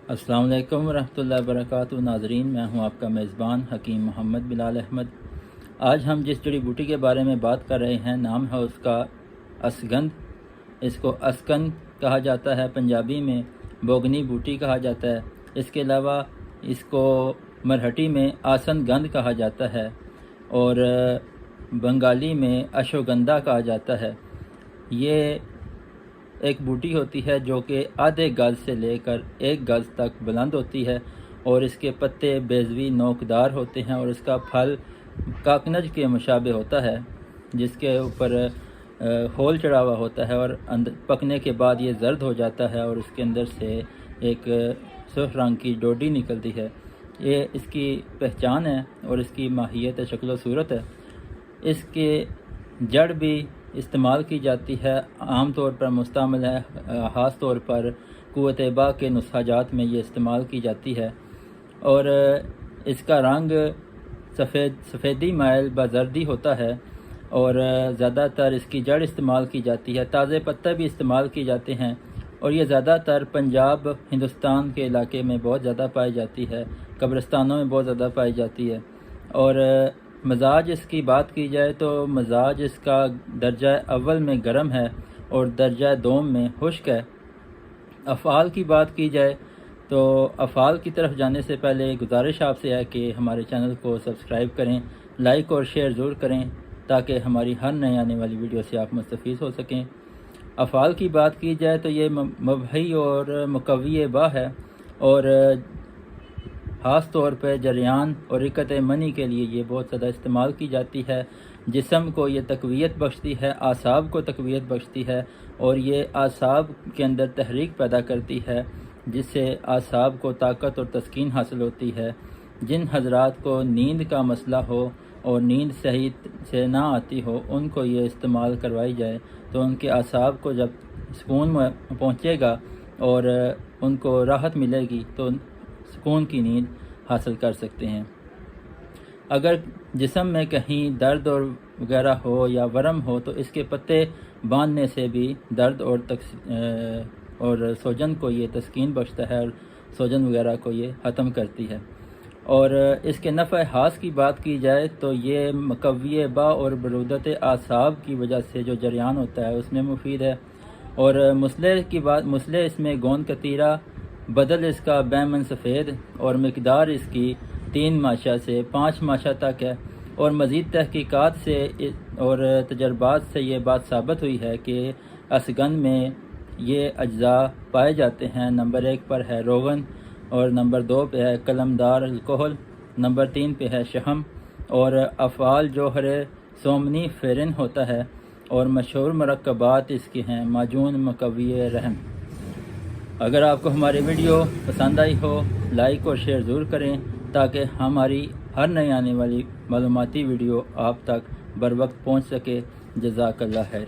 अस्सलाम वालेकुम रहमतुल्लाहि व बरकातुहू। नाज़रीन, मैं हूं आपका मेज़बान हकीम मोहम्मद बिलाल अहमद। आज हम जिस जड़ी बूटी के बारे में बात कर रहे हैं, नाम है उसका असगंध। इसको अस्कन कहा जाता है, पंजाबी में बोगनी बूटी कहा जाता है। इसके अलावा इसको मरहटी में आसन गंध कहा जाता है और बंगाली में अश्वगंधा कहा जाता है। ये एक बूटी होती है जो कि आधे गज से लेकर 1 गज तक बुलंद होती है और इसके पत्ते बेज़वी नोकदार होते हैं और इसका फल काकनज के मुशाबे होता है, जिसके ऊपर होल चढ़ा हुआ होता है और पकने के बाद ये जर्द हो जाता है और उसके अंदर से एक सुर्ख रंग की डोडी निकलती है। ये इसकी पहचान है और इसकी माहियत शक्ल सूरत है। इसके जड़ भी इस्तेमाल की जाती है, आम तौर पर मुस्तअमल है, ख़ास तौर पर कुव्वत-ए-बा के नुस्ख़ाजात में ये इस्तेमाल की जाती है और इसका रंग सफ़ेदी माइल बज़र्दी होता है और ज़्यादातर इसकी जड़ इस्तेमाल की जाती है। ताज़े पत्ते भी इस्तेमाल किए जाते हैं और ये ज़्यादातर पंजाब हिंदुस्तान के इलाके में बहुत ज़्यादा पाई जाती है, कब्रिस्तानों में बहुत ज़्यादा पाई जाती है। और मज़ाज इसकी बात की जाए तो मज़ाज इसका दर्जा अव्वल में गर्म है और दर्जा दोम में खुश्क है। अफ़आल की बात की जाए तो अफ़आल की तरफ जाने से पहले गुजारिश आपसे है कि हमारे चैनल को सब्सक्राइब करें, लाइक और शेयर ज़रूर करें ताकि हमारी हर नई आने वाली वीडियो से आप मुस्तफ़ीज़ हो सकें। अफ़आल की बात की जाए तो ये मबही और मुकव्वी बा है और ख़ास तौर पर जरियान और रिकत मनी के लिए ये बहुत ज़्यादा इस्तेमाल की जाती है। जिस्म को ये तक़वियत बख्शती है, आसाब को तक़वियत बख्शती है और ये आसाब के अंदर तहरीक पैदा करती है, जिससे आसाब को ताकत और तस्कीन हासिल होती है। जिन हजरात को नींद का मसला हो और नींद सही से ना आती हो, उनको ये इस्तेमाल करवाई जाए तो उनके आसाब को जब सुकून में पहुँचेगा और उनको राहत मिलेगी तो सुकून की नींद हासिल कर सकते हैं। अगर जिस्म में कहीं दर्द और वगैरह हो या वरम हो तो इसके पत्ते बांधने से भी दर्द और सोजन को ये तस्कीन बख्शता है और सोजन वगैरह को ये ख़त्म करती है। और इसके नफ़े ख़ास की बात की जाए तो ये मुकव्वी बा और बरूदत आसाब की वजह से जो जरियान होता है उसमें मुफीद है। और मुसले की बात, मुसले इसमें गोंद कतीरा, बदल इसका बैमन सफ़ेद और मिकदार इसकी 3 माशा से 5 माशा तक है। और मज़ीद तहकीकात से और तजर्बात से ये बात साबित हुई है कि असगंध में ये अज्जा पाए जाते हैं। नंबर 1 पर है रोगन और नंबर 2 पे है कलमदार अल्कोहल, नंबर 3 पे है शहम और अफ़आल जोहर सोमनी फेरिन होता है और मशहूर मरकबात इसके हैं माजून मुकव्वी रहम। अगर आपको हमारी वीडियो पसंद आई हो, लाइक और शेयर ज़रूर करें ताकि हमारी हर नई आने वाली मालूमाती वीडियो आप तक बर वक्त पहुँच सके। जज़ाकल्लाह खैर।